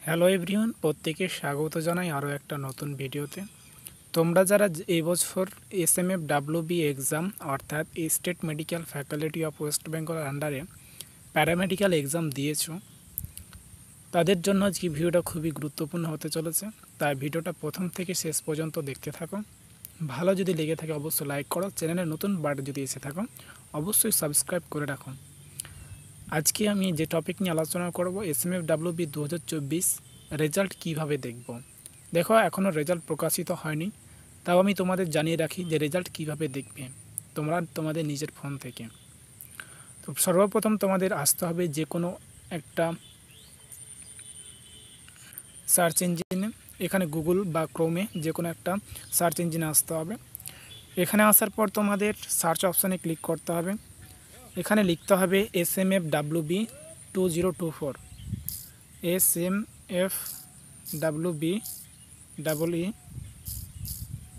Hello everyone, প্রত্যেকে স্বাগত জানাই আরও একটা নতুন ভিডিওতে। তোমরা যারা এই বছর SMFWB এক্সাম অর্থাৎ state medical faculty of West Bengal আন্ডারে প্যারামেডিক্যাল এক্সাম দিয়েছো, তাদের জন্য আজকে ভিডিওটা খুবই গুরুত্বপূর্ণ হতে চলেছে। তাই ভিডিওটা প্রথম থেকে শেষ পর্যন্ত দেখতে থাকো। ভালো যদি লেগে থাকে অবশ্যই লাইক করো, চ্যানেলে নতুন বার যদি এসে থাকো অবশ্যই সাবস্ক্রাইব করে রাখো। আজকে আমি যে টপিক নিয়ে আলোচনা করব SMFWB 2024 রেজাল্ট কিভাবে দেখব। দেখো, এখনও রেজাল্ট প্রকাশিত হয়নি, তাও আমি তোমাদের জানিয়ে রাখি যে রেজাল্ট কিভাবে দেখবে তোমরা তোমাদের নিজের ফোন থেকে। তো সর্বপ্রথম তোমাদের আসতে হবে যে কোনো একটা সার্চ ইঞ্জিনে, এখানে গুগল বা ক্রোমে যে কোনো একটা সার্চ ইঞ্জিনে আসতে হবে। এখানে আসার পর তোমাদের সার্চ অপশানে ক্লিক করতে হবে। এখানে লিখতে হবে SMFWB 2024, SMFWB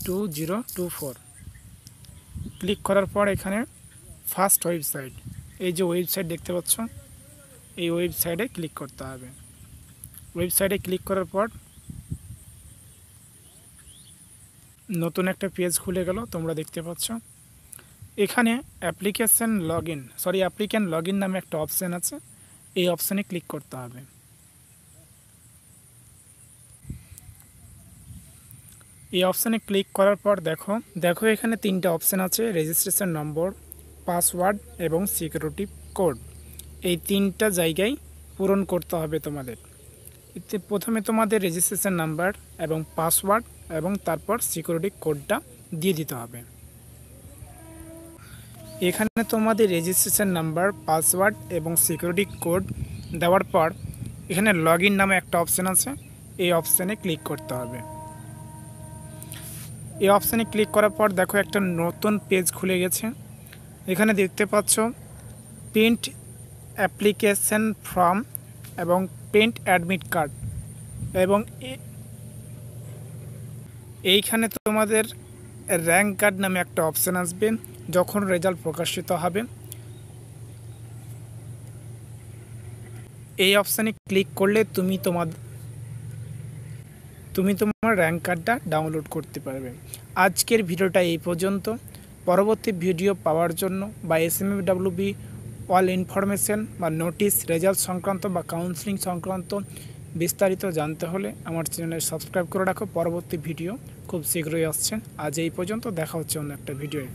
2024। ক্লিক করার পর এখানে ফার্স্ট ওয়েবসাইট, এই যে ওয়েবসাইট দেখতে পাচ্ছ, এই ওয়েবসাইটে ক্লিক করতে হবে। ওয়েবসাইটে ক্লিক করার পর নতুন একটা পেজ খুলে গেল, তোমরা দেখতে পাচ্ছ। এখানে অ্যাপ্লিক্যান্ট লগ ইন নামে একটা অপশান আছে, এই অপশানে ক্লিক করতে হবে। এই অপশানে ক্লিক করার পর দেখো এখানে তিনটা অপশান আছে, রেজিস্ট্রেশন নম্বর, পাসওয়ার্ড এবং সিকিউরিটি কোড। এই তিনটা জায়গায় পূরণ করতে হবে তোমাদের। প্রথমে তোমাদের রেজিস্ট্রেশন নাম্বার এবং পাসওয়ার্ড এবং তারপর সিকিউরিটি কোডটা দিয়ে দিতে হবে। এখানে তোমাদের রেজিস্ট্রেশন নাম্বার, পাসওয়ার্ড এবং সিকিউরিটি কোড দেওয়ার পর এখানে লগ ইন নামে একটা অপশান আছে, এই অপশানে ক্লিক করতে হবে। এই অপশানে ক্লিক করার পর দেখো একটা নতুন পেজ খুলে গেছে। এখানে দেখতে পাচ্ছ প্রিন্ট অ্যাপ্লিকেশন ফর্ম এবং প্রিন্ট অ্যাডমিট কার্ড, এবং এইখানে তোমাদের র্যাঙ্ক কার্ড নামে একটা অপশান আসবে। যখন রেজাল্ট প্রকাশিত হবে এই অপশানে ক্লিক করলে তুমি তোমার র্যাঙ্ক কার্ডটা ডাউনলোড করতে পারবে। আজকের ভিডিওটা এই পর্যন্ত। পরবর্তী ভিডিও পাওয়ার জন্য বা SMFWB অল ইনফরমেশন বা নোটিশ, রেজাল্ট সংক্রান্ত বা কাউন্সিলিং সংক্রান্ত বিস্তারিত জানতে হলে আমার চ্যানেলে সাবস্ক্রাইব করে রাখো। পরবর্তী ভিডিও খুব শীঘ্রই আসছে। আজ এই পর্যন্ত, দেখা হচ্ছে অন্য একটা ভিডিওয়ে।